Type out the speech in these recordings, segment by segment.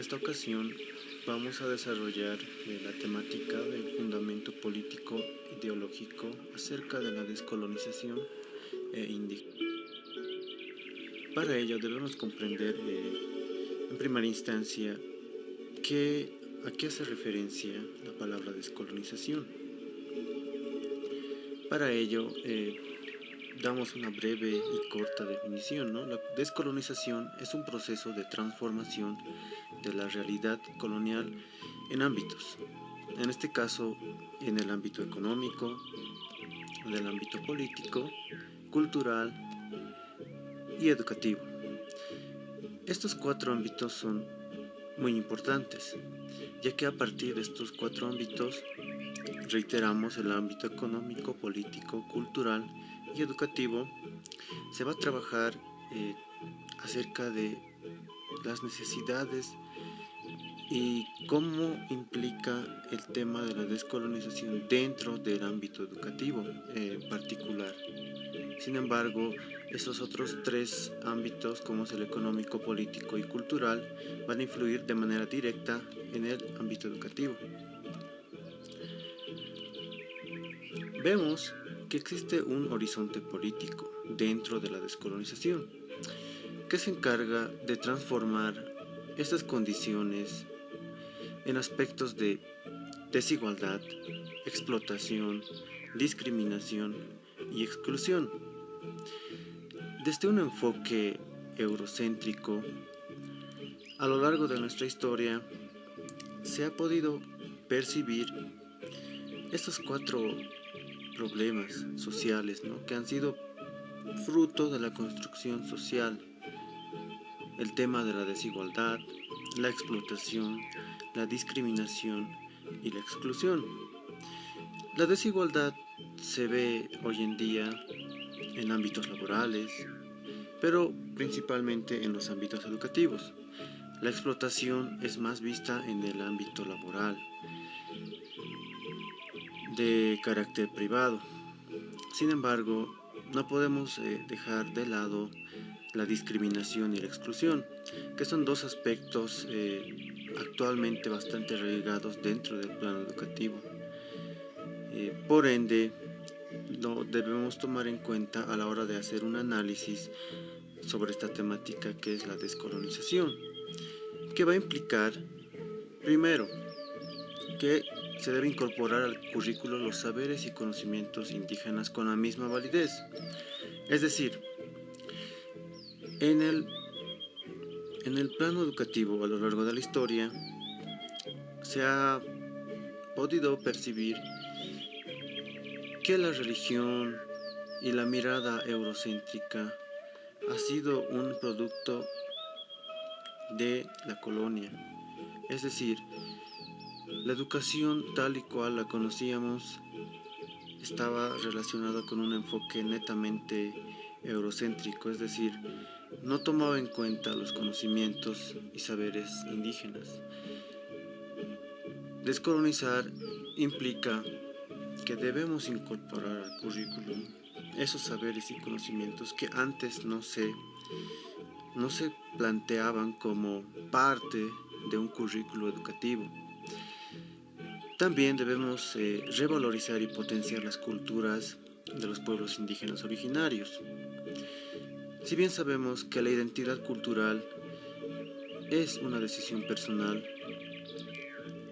esta ocasión vamos a desarrollar la temática del fundamento político ideológico acerca de la descolonización indígena. Para ello debemos comprender en primera instancia a qué hace referencia la palabra descolonización. Para ello damos una breve y corta definición, ¿no? La descolonización es un proceso de transformación de la realidad colonial en ámbitos, en este caso en el ámbito económico, en el ámbito político, cultural y educativo. Estos cuatro ámbitos son muy importantes, ya que a partir de estos cuatro ámbitos, reiteramos, el ámbito económico, político, cultural y educativo, se va a trabajar acerca de las necesidades y cómo implica el tema de la descolonización dentro del ámbito educativo en particular. Sin embargo, esos otros tres ámbitos, como es el económico, político y cultural, van a influir de manera directa en el ámbito educativo. Vemos que existe un horizonte político dentro de la descolonización, que se encarga de transformar estas condiciones en aspectos de desigualdad, explotación, discriminación y exclusión. Desde un enfoque eurocéntrico, a lo largo de nuestra historia se ha podido percibir estos cuatro problemas sociales, ¿no?, que han sido fruto de la construcción social: el tema de la desigualdad, la explotación, la discriminación y la exclusión. La desigualdad se ve hoy en día en ámbitos laborales, pero principalmente en los ámbitos educativos. La explotación es más vista en el ámbito laboral, de carácter privado. Sin embargo, no podemos dejar de lado la discriminación y la exclusión, que son dos aspectos actualmente bastante arraigados dentro del plano educativo. Por ende, lo debemos tomar en cuenta a la hora de hacer un análisis sobre esta temática, que es la descolonización, que va a implicar, primero, que se debe incorporar al currículo los saberes y conocimientos indígenas con la misma validez. Es decir, en el plano educativo, a lo largo de la historia, se ha podido percibir que la religión y la mirada eurocéntrica ha sido un producto de la colonia. Es decir, la educación tal y cual la conocíamos estaba relacionada con un enfoque netamente eurocéntrico, es decir, no tomaba en cuenta los conocimientos y saberes indígenas. Descolonizar implica que debemos incorporar al currículum esos saberes y conocimientos que antes no se planteaban como parte de un currículo educativo. También debemos revalorizar y potenciar las culturas de los pueblos indígenas originarios. Si bien sabemos que la identidad cultural es una decisión personal,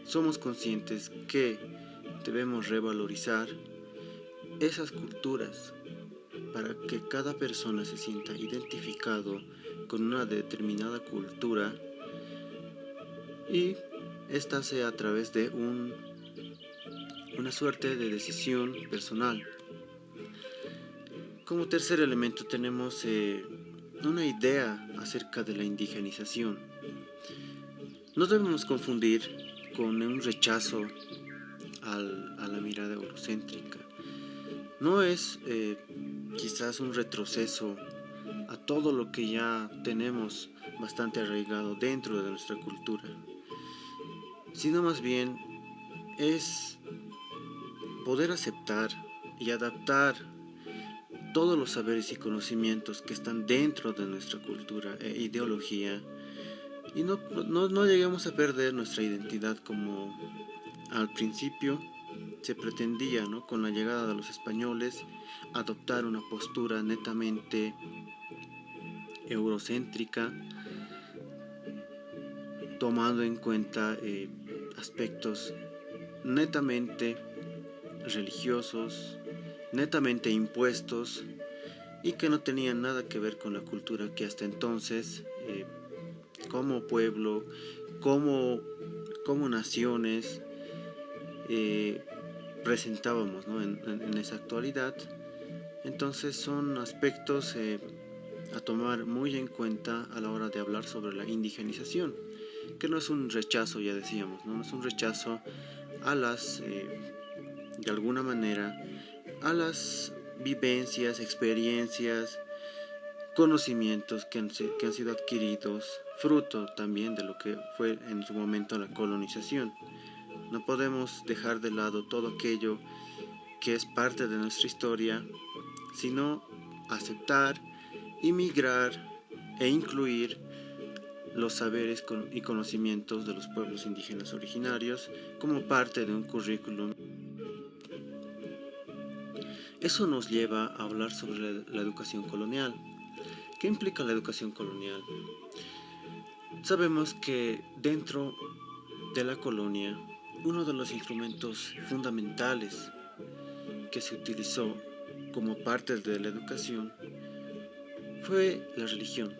somos conscientes que debemos revalorizar esas culturas para que cada persona se sienta identificado con una determinada cultura, y esta sea a través de una suerte de decisión personal. Como tercer elemento tenemos una idea acerca de la indigenización. No debemos confundir con un rechazo a la mirada eurocéntrica. No es quizás un retroceso a todo lo que ya tenemos bastante arraigado dentro de nuestra cultura, sino más bien es poder aceptar y adaptar todos los saberes y conocimientos que están dentro de nuestra cultura e ideología y no lleguemos a perder nuestra identidad como al principio se pretendía, ¿no? Con la llegada de los españoles, adoptar una postura netamente eurocéntrica, tomando en cuenta aspectos netamente religiosos, netamente impuestos y que no tenían nada que ver con la cultura que hasta entonces, como pueblo, como, como naciones, eh, presentábamos, ¿no? En esa actualidad. Entonces son aspectos a tomar muy en cuenta a la hora de hablar sobre la indigenización, que no es un rechazo, ya decíamos, no es un rechazo a las, de alguna manera, a las vivencias, experiencias, conocimientos que han sido adquiridos, fruto también de lo que fue en su momento la colonización. No podemos dejar de lado todo aquello que es parte de nuestra historia, sino aceptar, inmigrar e incluir los saberes y conocimientos de los pueblos indígenas originarios como parte de un currículum. Eso nos lleva a hablar sobre la educación colonial. ¿Qué implica la educación colonial? Sabemos que dentro de la colonia, uno de los instrumentos fundamentales que se utilizó como parte de la educación fue la religión.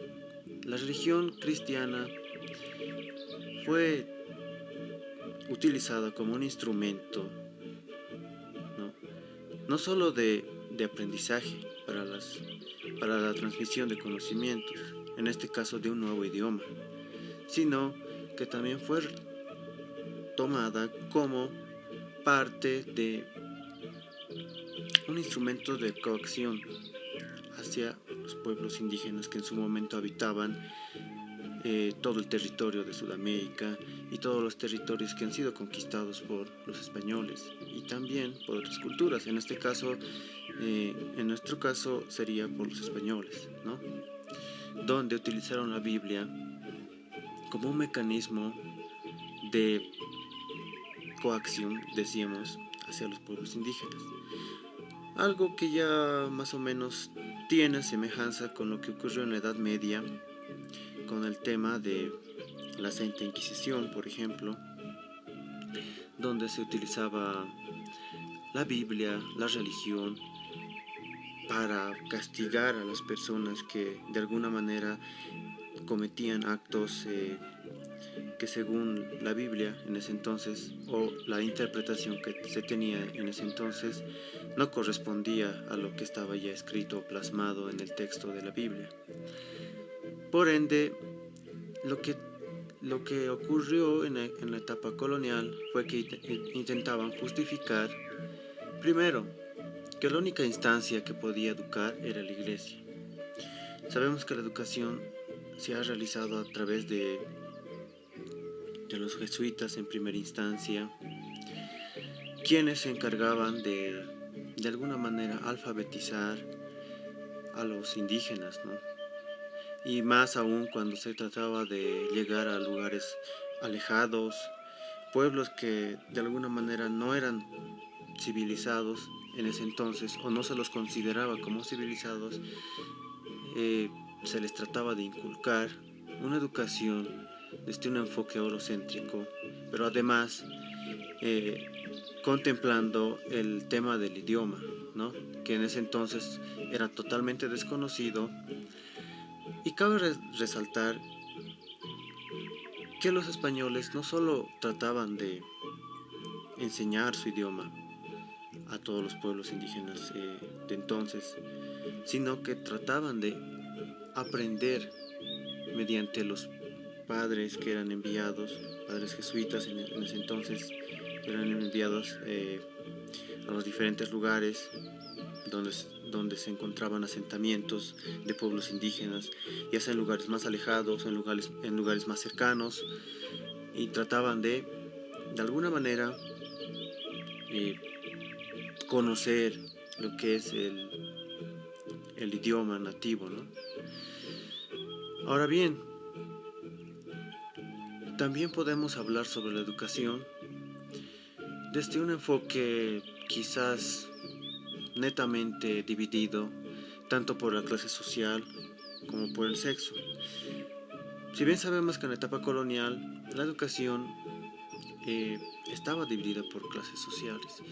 La religión cristiana fue utilizada como un instrumento, ¿no? No solo de aprendizaje para la transmisión de conocimientos, en este caso de un nuevo idioma, sino que también fue tomada como parte de un instrumento de coacción hacia los pueblos indígenas que en su momento habitaban todo el territorio de Sudamérica y todos los territorios que han sido conquistados por los españoles y también por otras culturas. En este caso, en nuestro caso sería por los españoles, ¿no? Donde utilizaron la Biblia como un mecanismo de coacción, decíamos, hacia los pueblos indígenas. Algo que ya más o menos tiene semejanza con lo que ocurrió en la Edad Media, con el tema de la Santa Inquisición, por ejemplo, donde se utilizaba la Biblia, la religión, para castigar a las personas que de alguna manera cometían actos que según la Biblia en ese entonces o la interpretación que se tenía en ese entonces no correspondía a lo que estaba ya escrito o plasmado en el texto de la Biblia. Por ende, lo que, lo que ocurrió en la etapa colonial fue que intentaban justificar, primero, que la única instancia que podía educar era la iglesia. Sabemos que la educación se ha realizado a través de los jesuitas en primera instancia, quienes se encargaban de alguna manera alfabetizar a los indígenas, ¿no? Y más aún cuando se trataba de llegar a lugares alejados, pueblos que de alguna manera no eran civilizados en ese entonces o no se los consideraba como civilizados, se les trataba de inculcar una educación desde un enfoque eurocéntrico, pero además eh, contemplando el tema del idioma, ¿no? Que en ese entonces era totalmente desconocido. Y cabe resaltar que los españoles no solo trataban de enseñar su idioma a todos los pueblos indígenas de entonces, sino que trataban de aprender mediante los padres que eran enviados, padres jesuitas en ese entonces, que eran enviados a los diferentes lugares donde, donde se encontraban asentamientos de pueblos indígenas, ya sea en lugares más alejados o en lugares más cercanos, y trataban de alguna manera, eh, conocer lo que es el idioma nativo, ¿no? Ahora bien, También podemos hablar sobre la educación desde un enfoque quizás netamente dividido tanto por la clase social como por el sexo. Si bien sabemos que en la etapa colonial la educación estaba dividida por clases sociales,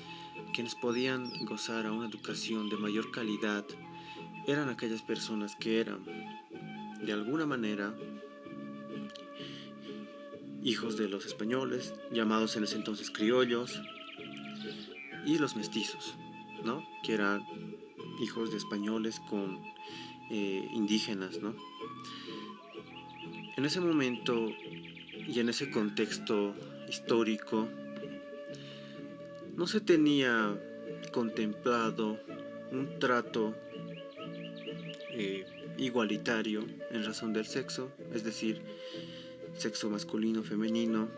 quienes podían gozar a una educación de mayor calidad eran aquellas personas que eran, de alguna manera, hijos de los españoles, llamados en ese entonces criollos, y los mestizos, ¿no? Que eran hijos de españoles con indígenas, ¿no? En ese momento y en ese contexto histórico no se tenía contemplado un trato igualitario en razón del sexo, es decir, sexo masculino, femenino.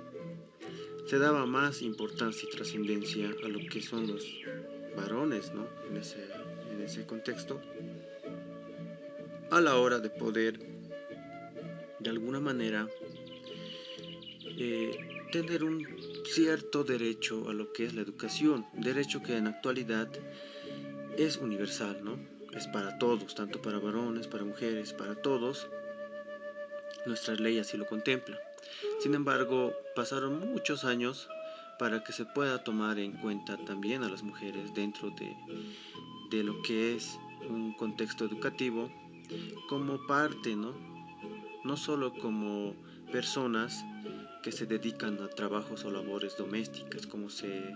Se daba más importancia y trascendencia a lo que son los varones, ¿no? En ese contexto, a la hora de poder, de alguna manera, tener un cierto derecho a lo que es la educación, derecho que en la actualidad es universal, ¿no? Es para todos, tanto para varones, para mujeres, para todos. Nuestra ley así lo contempla. Sin embargo, pasaron muchos años para que se pueda tomar en cuenta también a las mujeres dentro de lo que es un contexto educativo como parte, ¿no? No solo como personas que se dedican a trabajos o labores domésticas, como se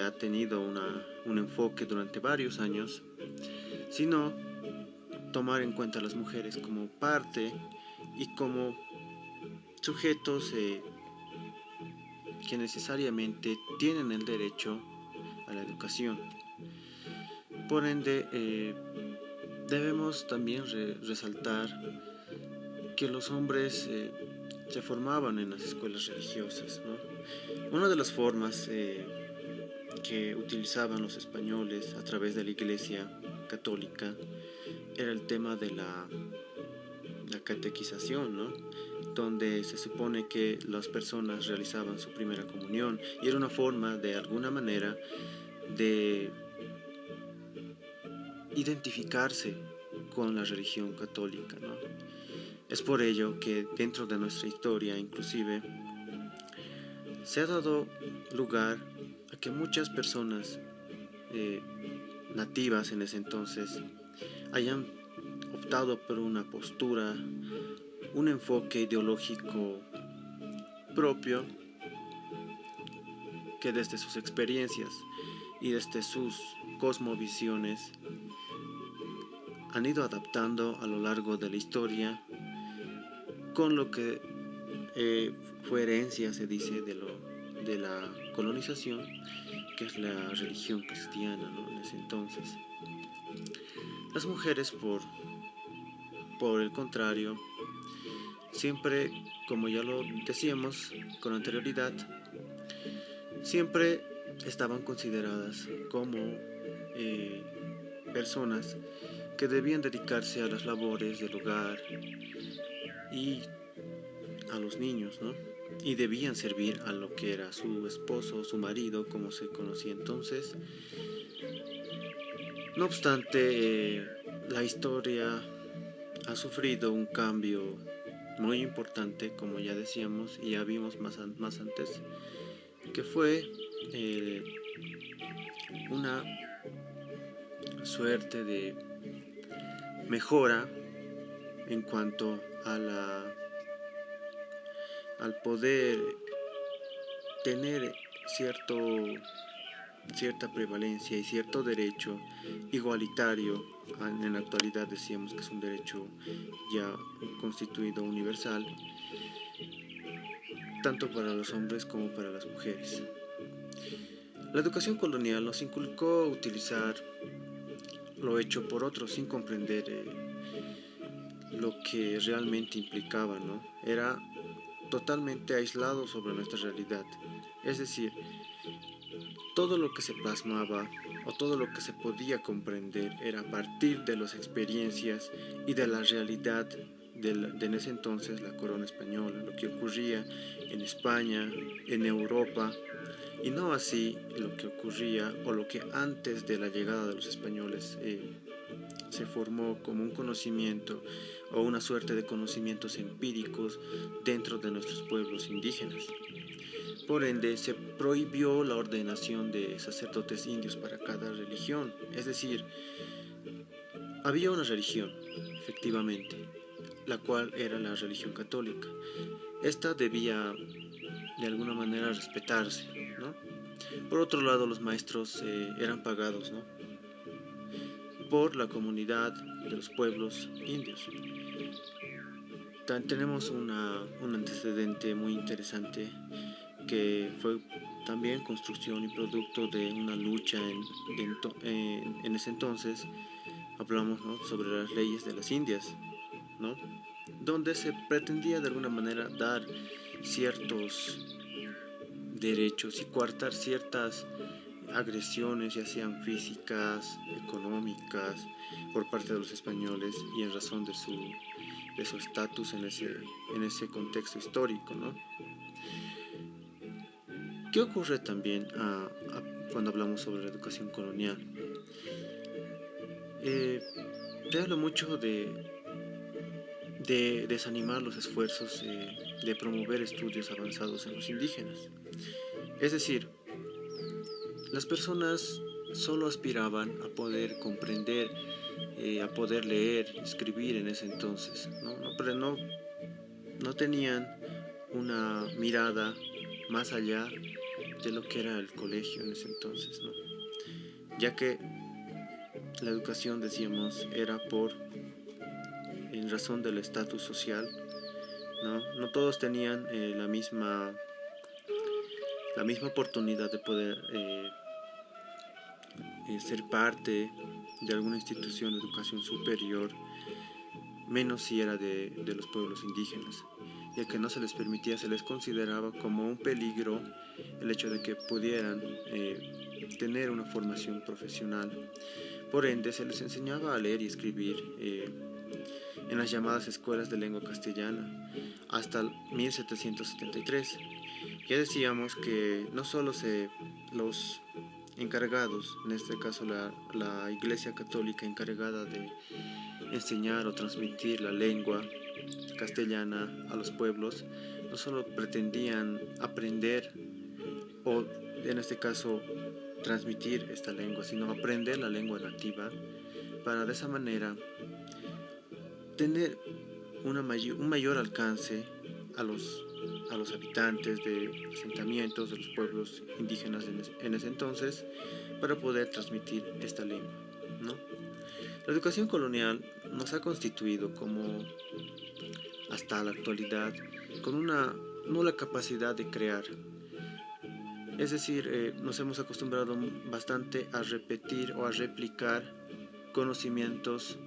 ha tenido un enfoque durante varios años, sino tomar en cuenta a las mujeres como parte y como sujetos que necesariamente tienen el derecho a la educación. Por ende, debemos también resaltar que los hombres se formaban en las escuelas religiosas, ¿no? Una de las formas que utilizaban los españoles a través de la Iglesia católica era el tema de la catequización, ¿no? Donde se supone que las personas realizaban su primera comunión y era una forma de alguna manera de identificarse con la religión católica, ¿no? Es por ello que dentro de nuestra historia inclusive se ha dado lugar a que muchas personas nativas en ese entonces hayan optado por una postura, un enfoque ideológico propio que desde sus experiencias y desde sus cosmovisiones han ido adaptando a lo largo de la historia con lo que fue herencia, se dice, de la colonización, que es la religión cristiana, ¿no? En ese entonces. Las mujeres, por el contrario, siempre, como ya lo decíamos con anterioridad, siempre estaban consideradas como personas que debían dedicarse a las labores del hogar y a los niños, ¿no? Y debían servir a lo que era su esposo, su marido, como se conocía entonces. No obstante, la historia ha sufrido un cambio muy importante, como ya decíamos y ya vimos más antes, que fue una suerte de mejora en cuanto a al poder tener cierta prevalencia y cierto derecho igualitario. En la actualidad decíamos que es un derecho ya constituido universal, tanto para los hombres como para las mujeres. La educación colonial nos inculcó utilizar lo hecho por otros sin comprender lo que realmente implicaba, ¿no? Era totalmente aislado sobre nuestra realidad. Es decir, todo lo que se plasmaba o todo lo que se podía comprender era a partir de las experiencias y de la realidad de en ese entonces la corona española, lo que ocurría en España, en Europa, y no así lo que ocurría o lo que antes de la llegada de los españoles se formó como un conocimiento o una suerte de conocimientos empíricos dentro de nuestros pueblos indígenas. Por ende, se prohibió la ordenación de sacerdotes indios para cada religión. Es decir, había una religión, efectivamente, la cual era la religión católica. Esta debía de alguna manera respetarse, ¿no? Por otro lado, los maestros eran pagados, ¿no?, por la comunidad de los pueblos indios. Tenemos un antecedente muy interesante que fue también construcción y producto de una lucha en ese entonces. Hablamos, ¿no?, sobre las leyes de las Indias, ¿no?, donde se pretendía de alguna manera dar ciertos derechos y coartar ciertas agresiones, ya sean físicas, económicas, por parte de los españoles y en razón de su estatus en ese contexto histórico, ¿no? ¿Qué ocurre también cuando hablamos sobre la educación colonial? Te hablo mucho de desanimar los esfuerzos de promover estudios avanzados en los indígenas. Es decir, las personas solo aspiraban a poder comprender, a poder leer, escribir en ese entonces, ¿no? Pero no tenían una mirada más allá de lo que era el colegio en ese entonces, ¿no? Ya que la educación, decíamos, era en razón del estatus social, ¿no? No todos tenían la misma oportunidad de poder ser parte de alguna institución de educación superior, menos si era de los pueblos indígenas, ya que no se les permitía, se les consideraba como un peligro el hecho de que pudieran tener una formación profesional. Por ende, se les enseñaba a leer y escribir en las llamadas escuelas de lengua castellana hasta 1773. Ya decíamos que no solo los encargados, en este caso la Iglesia Católica encargada de enseñar o transmitir la lengua castellana a los pueblos, no solo pretendían aprender o en este caso transmitir esta lengua, sino aprender la lengua nativa para de esa manera tener un mayor alcance a los habitantes de asentamientos de los pueblos indígenas en ese entonces, para poder transmitir esta lengua, ¿no? La educación colonial nos ha constituido como hasta la actualidad con una nula capacidad de crear. Es decir, nos hemos acostumbrado bastante a repetir o a replicar conocimientos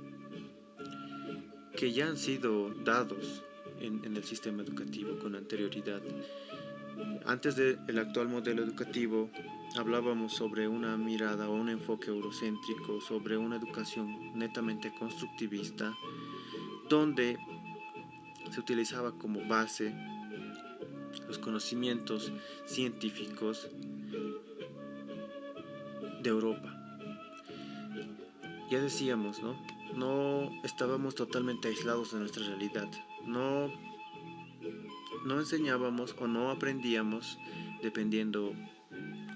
que ya han sido dados en el sistema educativo con anterioridad. Antes del actual modelo educativo hablábamos sobre una mirada o un enfoque eurocéntrico, sobre una educación netamente constructivista, donde se utilizaba como base los conocimientos científicos de Europa. Ya decíamos, ¿no? No estábamos totalmente aislados de nuestra realidad. No enseñábamos o no aprendíamos, dependiendo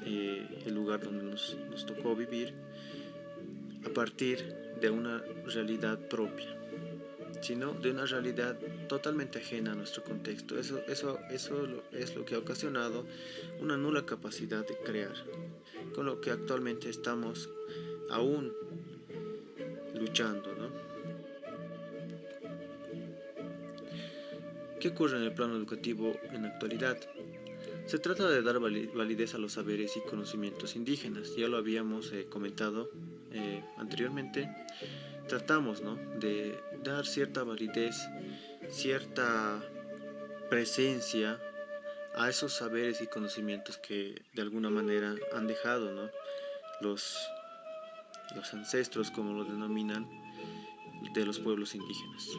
el lugar donde nos tocó vivir, a partir de una realidad propia, sino de una realidad totalmente ajena a nuestro contexto. Eso es lo que ha ocasionado una nula capacidad de crear, con lo que actualmente estamos aún luchando, ¿no? ¿Qué ocurre en el plano educativo en la actualidad? Se trata de dar validez a los saberes y conocimientos indígenas. Ya lo habíamos comentado anteriormente. Tratamos, ¿no?, de dar cierta validez, cierta presencia a esos saberes y conocimientos que de alguna manera han dejado, ¿no?, los ancestros, como lo denominan, de los pueblos indígenas.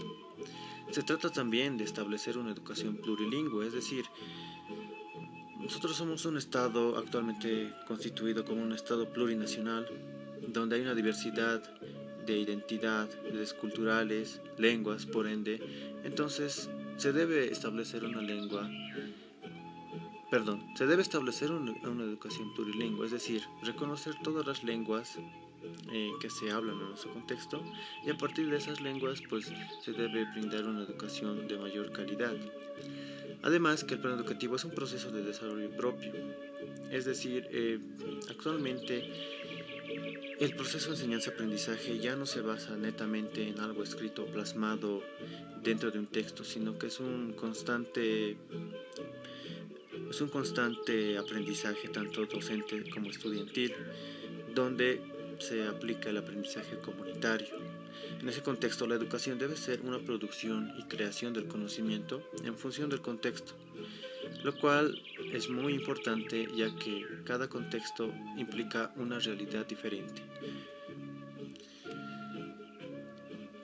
Se trata también de establecer una educación plurilingüe, es decir, nosotros somos un estado actualmente constituido como un estado plurinacional, donde hay una diversidad de identidades culturales, lenguas, por ende. Entonces, se debe establecer una lengua, perdón, se debe establecer una educación plurilingüe, es decir, reconocer todas las lenguas que se hablan en nuestro contexto, y a partir de esas lenguas pues se debe brindar una educación de mayor calidad. Además que el plan educativo es un proceso de desarrollo propio, es decir, actualmente el proceso de enseñanza-aprendizaje ya no se basa netamente en algo escrito o plasmado dentro de un texto, sino que es un constante aprendizaje tanto docente como estudiantil, donde se aplica el aprendizaje comunitario. En ese contexto, la educación debe ser una producción y creación del conocimiento en función del contexto, lo cual es muy importante ya que cada contexto implica una realidad diferente.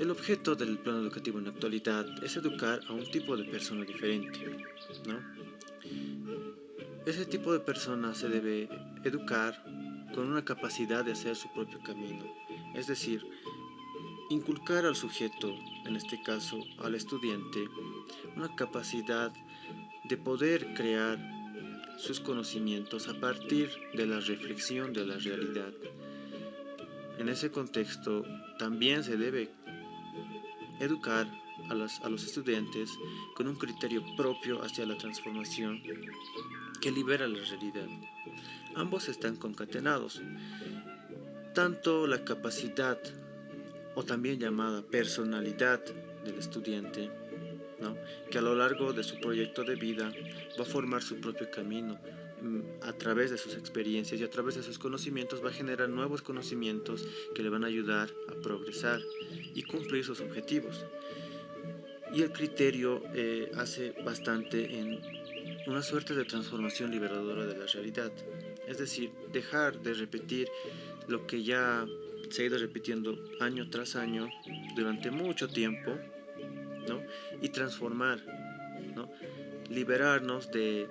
El objeto del plan educativo en la actualidad es educar a un tipo de persona diferente, ¿no? Ese tipo de persona se debe educar con una capacidad de hacer su propio camino, es decir, inculcar al sujeto, en este caso al estudiante, una capacidad de poder crear sus conocimientos a partir de la reflexión de la realidad. En ese contexto también se debe educar a los estudiantes con un criterio propio hacia la transformación que libera la realidad. Ambos están concatenados, tanto la capacidad o también llamada personalidad del estudiante, ¿no? Que a lo largo de su proyecto de vida va a formar su propio camino a través de sus experiencias y a través de sus conocimientos va a generar nuevos conocimientos que le van a ayudar a progresar y cumplir sus objetivos. Y el criterio hace bastante en una suerte de transformación liberadora de la realidad, es decir, dejar de repetir lo que ya se ha ido repitiendo año tras año durante mucho tiempo, ¿no? Y transformar, ¿no? Liberarnos de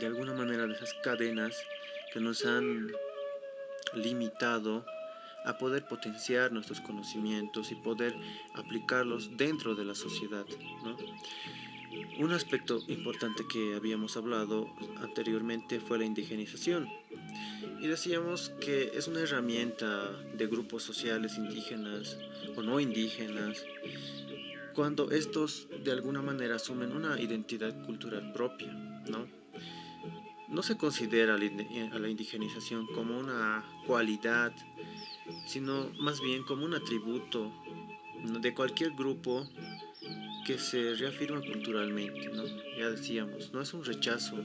alguna manera de esas cadenas que nos han limitado a poder potenciar nuestros conocimientos y poder aplicarlos dentro de la sociedad, ¿no? Un aspecto importante que habíamos hablado anteriormente fue la indigenización. Y decíamos que es una herramienta de grupos sociales indígenas o no indígenas cuando estos de alguna manera asumen una identidad cultural propia, ¿no? No se considera a la indigenización como una cualidad, sino más bien como un atributo de cualquier grupo que se reafirma culturalmente, ¿no? Ya decíamos, no es un rechazo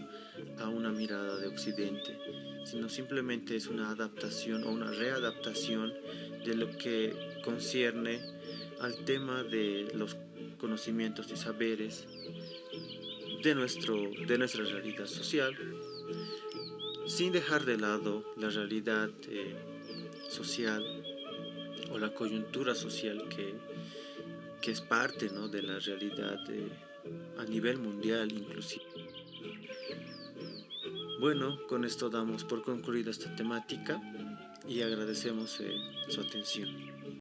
a una mirada de Occidente, sino simplemente es una adaptación o una readaptación de lo que concierne al tema de los conocimientos y saberes de nuestra realidad social, sin dejar de lado la realidad social o la coyuntura social que es parte, ¿no?, de la realidad a nivel mundial inclusive. Bueno, con esto damos por concluida esta temática y agradecemos su atención.